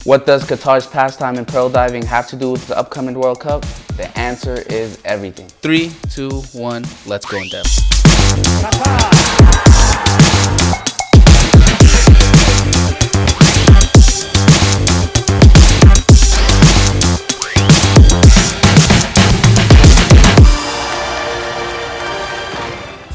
What does Qatar's pastime in pearl diving have to do with the upcoming World Cup? The answer is everything. 3, 2, 1, let's go in depth.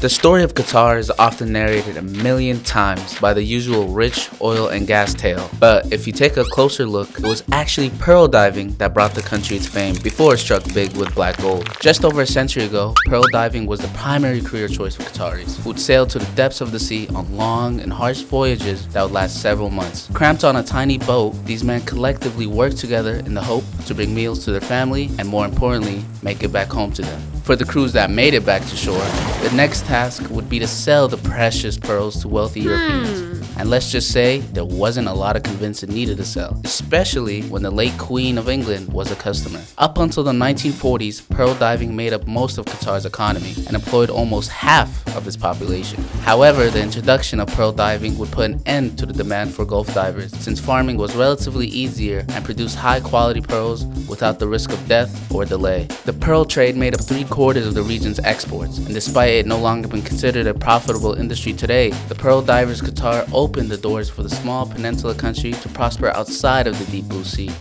The story of Qatar is often narrated a million times by the usual rich oil and gas tale, but if you take a closer look, it was actually pearl diving that brought the country its fame before it struck big with black gold. Just over a century ago, pearl diving was the primary career choice for Qataris, who would sail to the depths of the sea on long and harsh voyages that would last several months. Cramped on a tiny boat, these men collectively worked together in the hope to bring meals to their family and, more importantly, make it back home to them. For the crews that made it back to shore, the next task would be to sell the precious pearls to wealthy Europeans. And let's just say there wasn't a lot of convincing needed to sell, especially when the late Queen of England was a customer. Up until the 1940s, pearl diving made up most of Qatar's economy and employed almost half of its population. However, the introduction of pearl diving would put an end to the demand for Gulf divers, since farming was relatively easier and produced high-quality pearls without the risk of death or delay. The pearl trade made up 3/4 of the region's exports, and despite it no longer being considered a profitable industry today, the pearl divers Qatar opened the doors for the small peninsula country to prosper outside of the deep blue sea.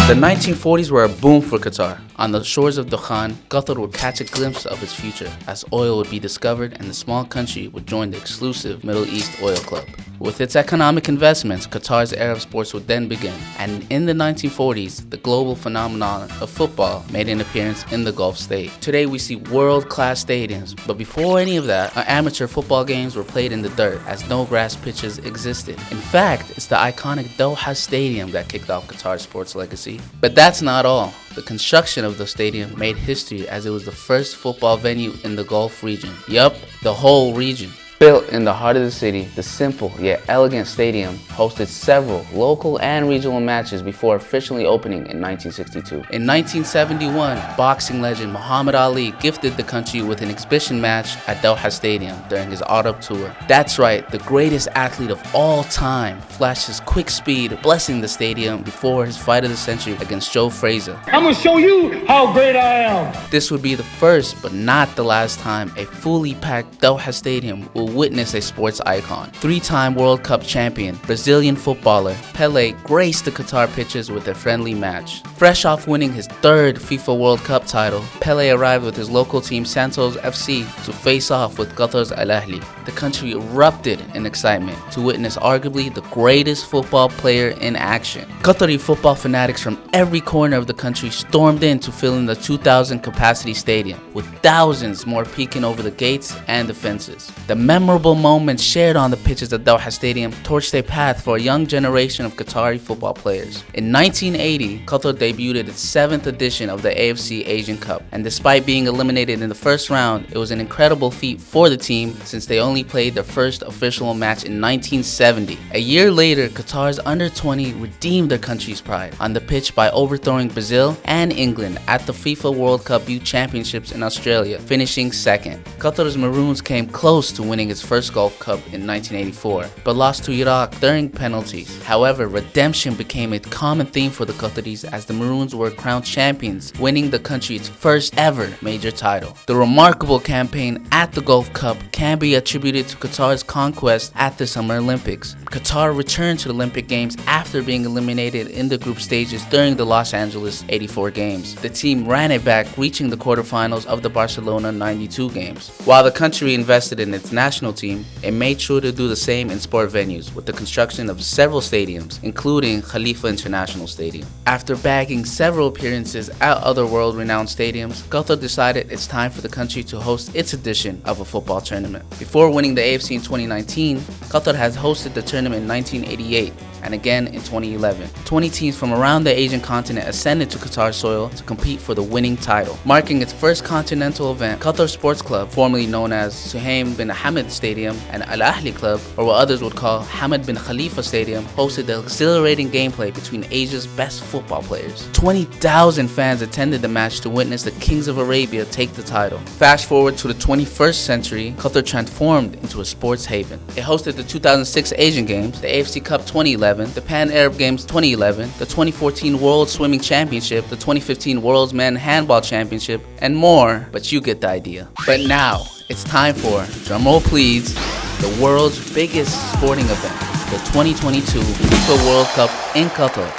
The 1940s were a boom for Qatar. On the shores of Doha, Qatar would catch a glimpse of its future as oil would be discovered and the small country would join the exclusive Middle East Oil Club. With its economic investments, Qatar's era of sports would then begin, and in the 1940s, the global phenomenon of football made an appearance in the Gulf state. Today we see world-class stadiums, but before any of that, amateur football games were played in the dirt as no grass pitches existed. In fact, it's the iconic Doha Stadium that kicked off Qatar's sports legacy. But that's not all. The construction of the stadium made history as it was the first football venue in the Gulf region. Yup, the whole region. Built in the heart of the city, the simple yet elegant stadium hosted several local and regional matches before officially opening in 1962. In 1971, boxing legend Mohammed Ali gifted the country with an exhibition match at Doha Stadium during his autumn tour. That's right, the greatest athlete of all time flashed his quick speed, blessing the stadium before his fight of the century against Joe Frazier. I'm gonna show you how great I am. This would be the first, but not the last time, a fully packed Doha Stadium will witness a sports icon. 3-time World Cup champion, Brazilian footballer Pele graced the Qatar pitches with a friendly match. Fresh off winning his 3rd FIFA World Cup title, Pele arrived with his local team Santos FC to face off with Qatar's Al Ahly. The country erupted in excitement to witness arguably the greatest football player in action. Qatari football fanatics from every corner of the country stormed in to fill in the 2,000 capacity stadium, with thousands more peeking over the gates and the fences. The memorable moments shared on the pitches at Doha Stadium torched a path for a young generation of Qatari football players. In 1980, Qatar debuted its 7th edition of the AFC Asian Cup, and despite being eliminated in the first round, it was an incredible feat for the team since they only played their first official match in 1970. A year later, Qatar's under-20 redeemed their country's pride on the pitch by overthrowing Brazil and England at the FIFA World Cup Youth Championships in Australia, finishing 2nd. Qatar's Maroons came close to winning its first Gulf Cup in 1984, but lost to Iraq during penalties. However, redemption became a common theme for the Qataris as the Maroons were crowned champions, winning the country its first ever major title. The remarkable campaign at the Gulf Cup can be attributed to Qatar's conquest at the Summer Olympics. Qatar returned to the Olympic Games after being eliminated in the group stages during the Los Angeles 84 Games. The team ran it back, reaching the quarterfinals of the Barcelona 92 Games. While the country invested in its national team, it made sure to do the same in sport venues with the construction of several stadiums, including Khalifa International Stadium. After bagging several appearances at other world-renowned stadiums, Qatar decided it's time for the country to host its edition of a football tournament. Before winning the AFC in 2019, Qatar has hosted the tournament in 1988 and again in 2011. 20 teams from around the Asian continent ascended to Qatar soil to compete for the winning title. Marking its first continental event, Qatar Sports Club, formerly known as Suhaim bin Hamad Stadium, and Al Ahly Club, or what others would call Hamad bin Khalifa Stadium, hosted the exhilarating gameplay between Asia's best football players. 20,000 fans attended the match to witness the Kings of Arabia take the title. Fast forward to the 21st century, Qatar transformed into a sports haven. It hosted the 2006 Asian Games, the AFC Cup 2011, 2011, the Pan Arab Games 2011, the 2014 World Swimming Championship, the 2015 World's Men Handball Championship, and more, but you get the idea. But now, it's time for, drumroll please, the world's biggest sporting event, the 2022 FIFA World Cup in Qatar.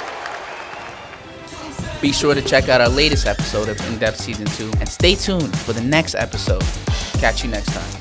Be sure to check out our latest episode of In Depth Season 2 and stay tuned for the next episode. Catch you next time.